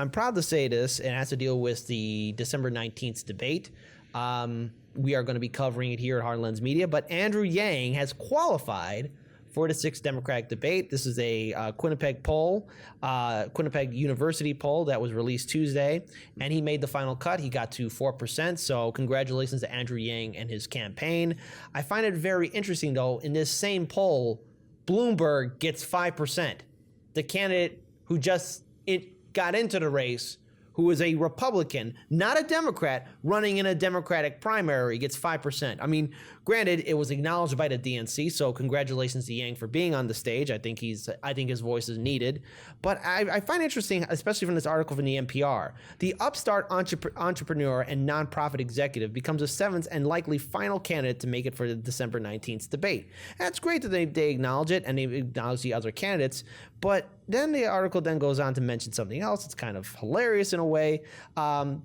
I'm proud to say this. It has to deal with the December 19th debate. We are going to be covering it here at Heartlands Media, but Andrew Yang has qualified for the 6th Democratic debate. This is a Quinnipiac poll, Quinnipiac University poll that was released Tuesday, and he made the final cut. He got to 4%, so congratulations to Andrew Yang and his campaign. I find it very interesting, though, in this same poll, Bloomberg gets 5%. The candidate who just got into the race, who is a Republican, not a Democrat, running in a Democratic primary, gets 5%. I mean, granted, it was acknowledged by the DNC, so congratulations to Yang for being on the stage. I think his voice is needed. But I find it interesting, especially from this article from the NPR, the upstart entrepreneur and nonprofit executive becomes a 7th and likely final candidate to make it for the December 19th debate. And it's great that they acknowledge it and they acknowledge the other candidates, but then the article then goes on to mention something else. It's kind of hilarious in a way.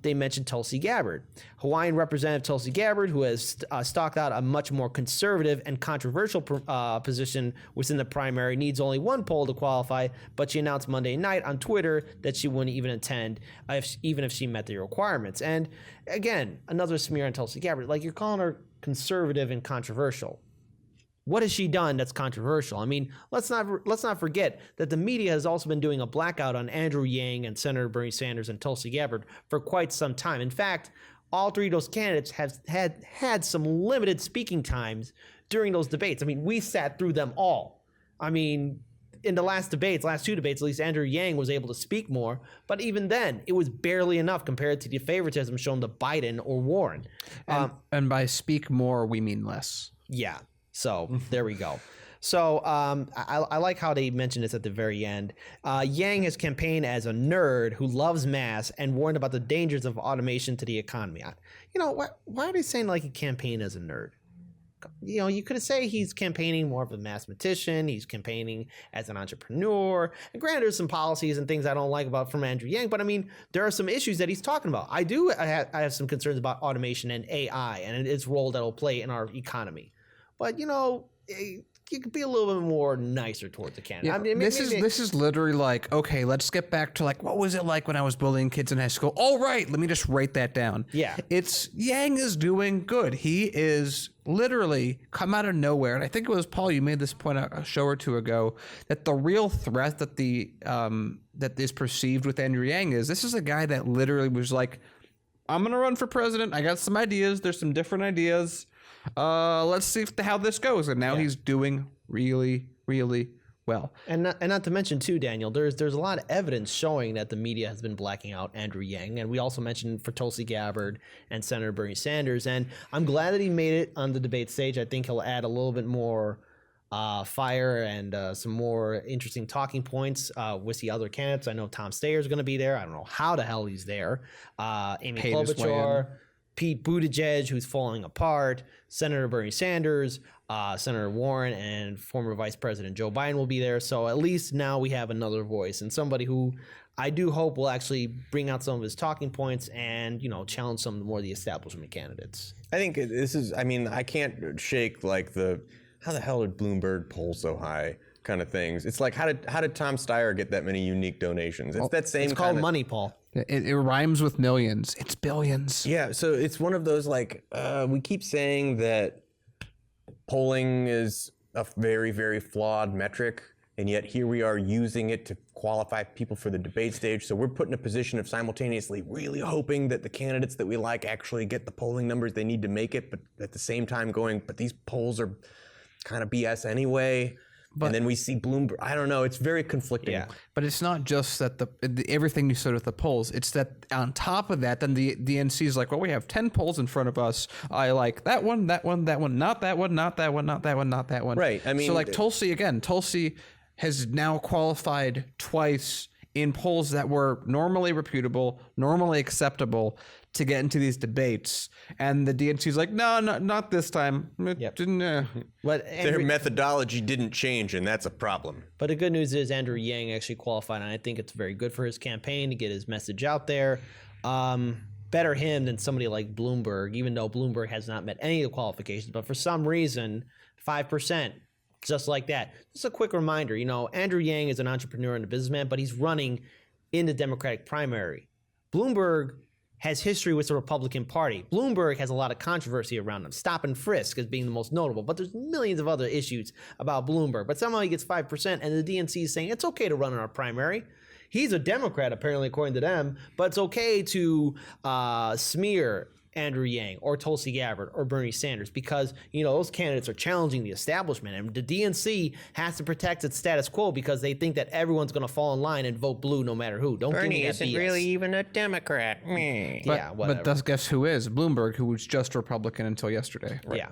They mentioned Tulsi Gabbard. Hawaiian Representative Tulsi Gabbard, who has stalked out a much more conservative and controversial position within the primary, needs only one poll to qualify, but she announced Monday night on Twitter that she wouldn't even attend even if she met the requirements. And again, another smear on Tulsi Gabbard. Like, you're calling her conservative and controversial. What has she done that's controversial? I mean, let's not forget that the media has also been doing a blackout on Andrew Yang and Senator Bernie Sanders and Tulsi Gabbard for quite some time. In fact, all three of those candidates have had some limited speaking times during those debates. I mean, we sat through them all. I mean, in the last two debates, at least Andrew Yang was able to speak more, but even then, it was barely enough compared to the favoritism shown to Biden or Warren. And by speak more, we mean less. Yeah. So there we go. So I like how they mentioned this at the very end. Yang has campaigned as a nerd who loves math and warned about the dangers of automation to the economy. Why are they saying like he campaigned as a nerd? You could say he's campaigning more of a mathematician. He's campaigning as an entrepreneur. And granted, there's some policies and things I don't like about from Andrew Yang, but I mean, there are some issues that he's talking about. I have some concerns about automation and AI and its role that will play in our economy. But, you could be a little bit more nicer towards the candidate. Yeah, I mean, this is literally like, okay, let's get back to like, what was it like when I was bullying kids in high school? All right, let me just write that down. Yeah. Yang is doing good. He is literally come out of nowhere. And I think it was Paul, you made this point a show or two ago, that the real threat that that is perceived with Andrew Yang is this is a guy that literally was like, I'm going to run for president. I got some ideas. There's some different ideas. Let's see how this goes. And now he's doing really, really well. And not to mention too, Daniel, there's a lot of evidence showing that the media has been blacking out Andrew Yang. And we also mentioned for Tulsi Gabbard and Senator Bernie Sanders. And I'm glad that he made it on the debate stage. I think he'll add a little bit more fire and some more interesting talking points with the other candidates. I know Tom Steyer is going to be there. I don't know how the hell he's there. Amy Klobuchar, Pete Buttigieg, who's falling apart, Senator Bernie Sanders, Senator Warren, and former Vice President Joe Biden will be there. So at least now we have another voice and somebody who I do hope will actually bring out some of his talking points and, challenge some more of the establishment candidates. I think this is, I can't shake like how the hell did Bloomberg poll so high kind of things. It's like, how did Tom Steyer get that many unique donations? It's that same. It's called money, Paul. It rhymes with millions. It's billions. Yeah, so it's one of those like we keep saying that polling is a very, very flawed metric, and yet here we are using it to qualify people for the debate stage. So we're put in a position of simultaneously really hoping that the candidates that we like actually get the polling numbers they need to make it, but at the same time going, but these polls are kind of BS anyway. And then we see Bloomberg. I don't know. It's very conflicting. Yeah. But it's not just that everything you said with the polls. It's that on top of that, then the DNC is like, well, we have 10 polls in front of us. I like that one, not that one, not that one, not that one, not that one, not that one. Right. I mean, so like Tulsi has now qualified twice in polls that were normally reputable, normally acceptable to get into these debates. And the DNC is like, no, not this time. Yep. But their methodology didn't change, and that's a problem. But the good news is Andrew Yang actually qualified, and I think it's very good for his campaign to get his message out there. Better him than somebody like Bloomberg, even though Bloomberg has not met any of the qualifications. But for some reason, 5%. Just like that. Just a quick reminder, Andrew Yang is an entrepreneur and a businessman, but he's running in the Democratic primary. Bloomberg has history with the Republican Party. Bloomberg has a lot of controversy around him. Stop and frisk as being the most notable, but there's millions of other issues about Bloomberg. But somehow he gets 5%, and the DNC is saying it's okay to run in our primary. He's a Democrat, apparently, according to them, but it's okay to smear Andrew Yang or Tulsi Gabbard or Bernie Sanders because, those candidates are challenging the establishment. And the DNC has to protect its status quo because they think that everyone's going to fall in line and vote blue no matter who. Don't Bernie give me that isn't BS. really even a Democrat. Meh. But, Yeah, whatever. But guess who is? Bloomberg, who was just Republican until yesterday. Yeah.